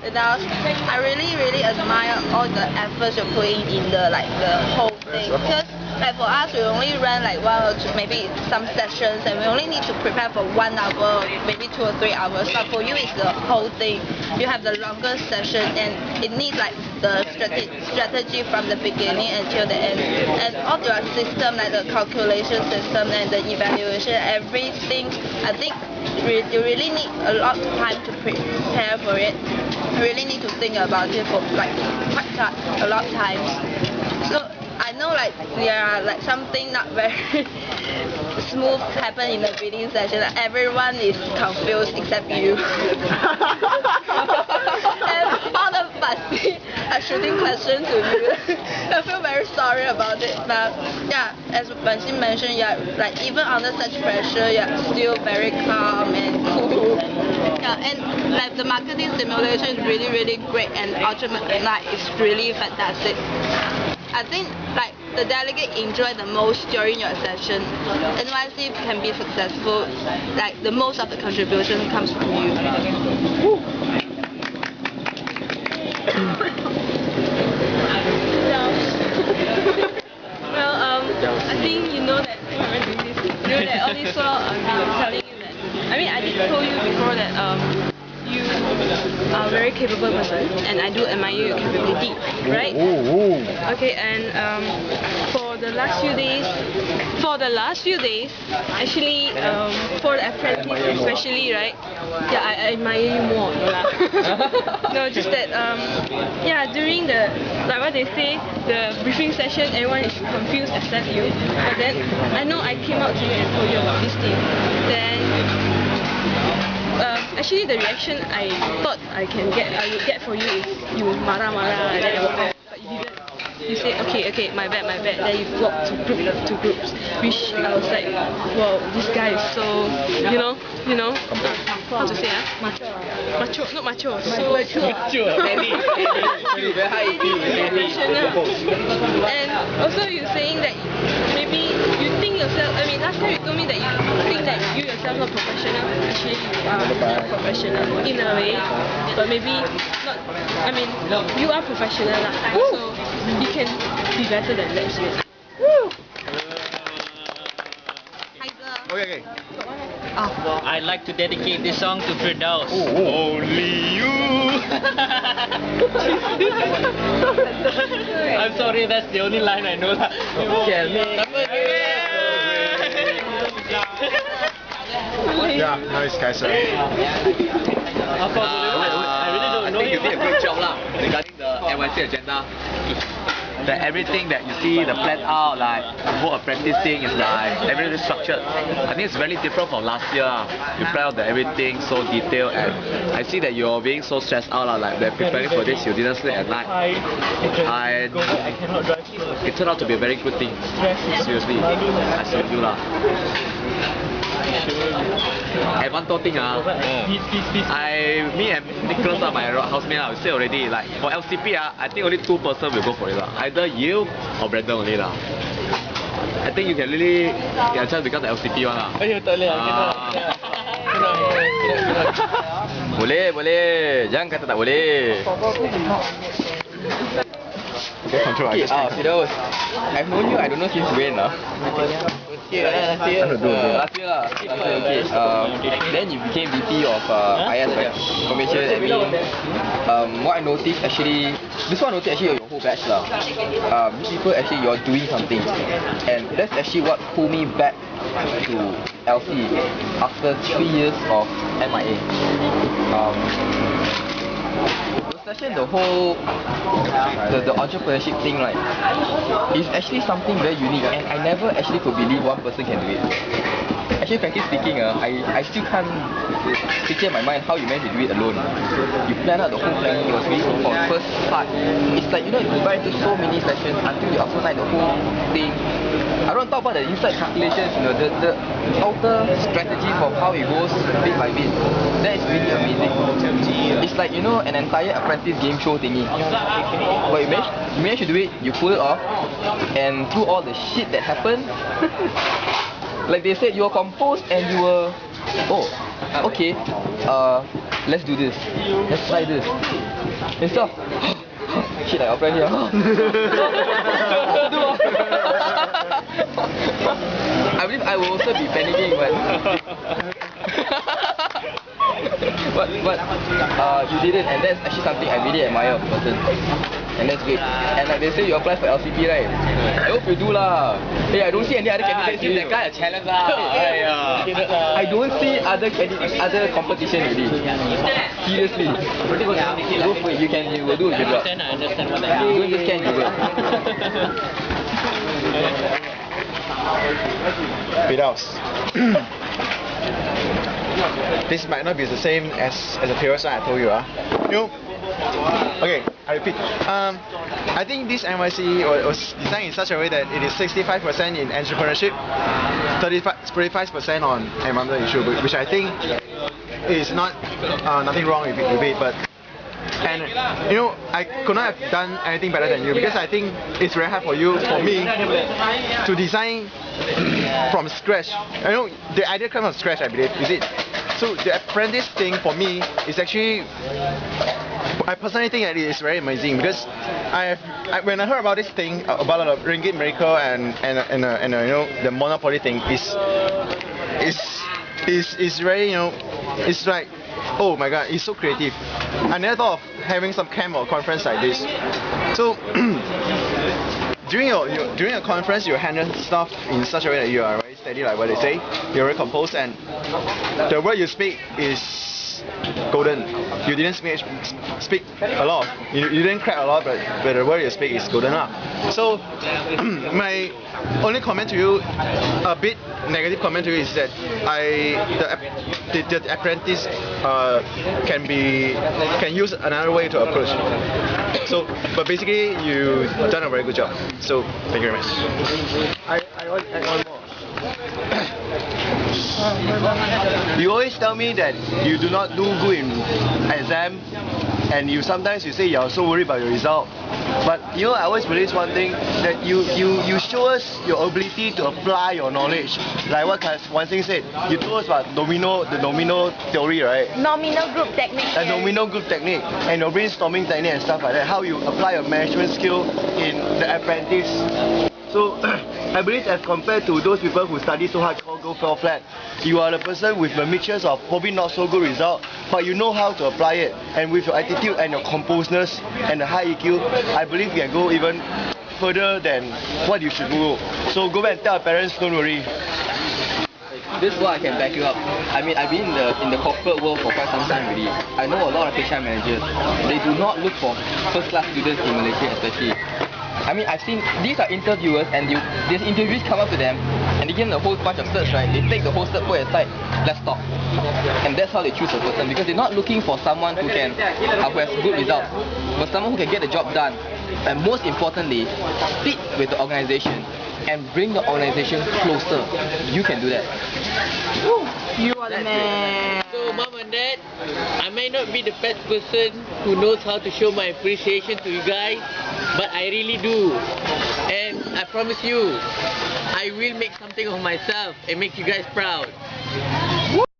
Firdaus, I really admire all the efforts you're putting in the whole thing. Because for us, we only run like 1 or 2, maybe some sessions, and we only need to prepare for 1 hour, maybe 2 or 3 hours. But for you, it's the whole thing. You have the longer session, and it needs like the strategy from the beginning until the end. And all your system, like the calculation system and the evaluation, everything, I think you really need a lot of time to prepare for it. You really need to think about it for a lot of times. So I know there are something not very smooth happen in the bidding session. Everyone is confused except you. And all of us are shooting questions to you. I feel very sorry about it, but yeah, as Benxin mentioned, yeah, even under such pressure, you're still very calm and cool. Yeah, and the marketing simulation is really great, and Ultimate Night is really fantastic. I think the delegate enjoy the most during your session. NYC can be successful, the most of the contribution comes from you. Well, I think you know that you know that all this while I've been telling you that. I mean, I did told you before that you are a very capable person, and I do admire your capability, right? Okay, and for the last few days, actually, for the apprentice especially, right? Yeah, I admire you more. No, just that yeah, during the what they say, the briefing session, everyone is confused except you. But then I know I came out to you and told you about this thing. Then actually the reaction I thought I would get for you is you marah, and then but you didn't. You say okay, my bad. Then you walk to groups, which I was like, wow, this guy is so, you know, how to say macho, not macho, so and also you saying that maybe you think yourself. I mean, last time you told me that you think that you yourself not professional. Actually, you are professional in a way, but maybe not. I mean, you are professional, so you can be better than that. Okay. I'd like to dedicate this song to Firdaus. Only you. I'm sorry, that's the only line I know. Yeah, nice, Kaiser. I think you did a great job regarding the NYC agenda. That everything that you see, the plan out, the whole apprenticing is everything structured. I think it's very different from last year. You plan out everything so detailed, and I see that you're being so stressed out, they're preparing for this, you didn't sleep at night. And it turned out to be a very good thing. Seriously, I salute you And one more thing, me and Nicholas, my housemate, we say already, for LCP, I think only 2 persons will go for it. Either you or Brandon only. I think you can really get a chance to become the LCP one. Boleh. Jangan kata tak boleh. Okay, Fido, I've known you, I don't know since when last year. Okay. Then you became VP of IS, right? Information Admin. What I noticed actually, your whole batch these people actually you're doing something, and that's actually what pulled me back to LC after 3 years of MIA. The whole the entrepreneurship thing, right, is actually something very unique, and I never actually could believe one person can do it. Actually, frankly speaking, I still can't picture in my mind how you managed to do it alone. You plan out the whole planning, it was really so for first part. It's you divide into so many sessions until you also the whole thing. I don't talk about the inside calculations, the outer strategy of how it goes bit by bit. That is really amazing. It's an entire apprentice game show thingy. But you managed to do it, you pull it off, and through all the shit that happened, like they said, you were composed and you were, okay, let's do this. Let's try this. Instead of, shit, I apply here. I believe I will also be panicking, but you did it, and that's actually something I really admire of a person. And that's great. And like they say, you apply for LCP, right? I hope you do lah. Hey, I don't see any other candidates. Give that guy a challenge lah. I don't see other candidates, other competition really. Seriously. Go for it. You will do a good job. I understand what You don't just can, you will. Firdaus. This might not be the same as the previous one I told you. You know, okay, I repeat. I think this NYC was designed in such a way that it is 65% in entrepreneurship, 35% on environmental issue, which I think is not nothing wrong with it, but. And you know, I could not have done anything better than you, because I think it's very hard for me to design from scratch. You know, the idea comes from scratch, I believe, is it? So the apprentice thing for me is actually, I personally think that it is very amazing, because when I heard about this thing about the Ringgit Miracle and you know, the monopoly thing is very, you know, it's like, oh my god, it's so creative. I never thought of having some camp or conference like this. So during your conference, you handle stuff in such a way that you are very steady, like what they say. You're very composed, and the word you speak is golden. You didn't speak a lot. You didn't crack a lot, but the word you speak is golden lah. So my only comment to you, a bit negative comment to you, is that the apprentice can use another way to approach. So, but basically you done a very good job. So thank you very much. I want more. You always tell me that you do not do good in exam, and sometimes you say you're so worried about your result. But you know, I always believe one thing, that you show us your ability to apply your knowledge. Like what Wan Sing said, you told us about the domino theory, right? Nominal group technique. A nominal group technique and your brainstorming technique and stuff like that. How you apply your management skill in the apprentice. So I believe as compared to those people who study so hard, go fall flat, you are the person with the mixtures of probably not so good result, but you know how to apply it, and with your attitude and your composedness and the high EQ, I believe you can go even further than what you should go. So go back and tell our parents, don't worry. This is what I can back you up. I mean, I've been in the corporate world for quite some time already. I know a lot of HR managers. They do not look for first-class students in Malaysia, especially. I mean, I've seen, these are interviewers, and these interviewees come up to them and they give them a whole bunch of certs, right? They take the whole cert, put it aside, let's talk. And that's how they choose a person, because they're not looking for someone who has good results, but someone who can get the job done, and most importantly, fit with the organization and bring the organization closer. You can do that. You are the man. So, Mom and Dad, I may not be the best person who knows how to show my appreciation to you guys, but I really do. And I promise you, I will make something of myself and make you guys proud.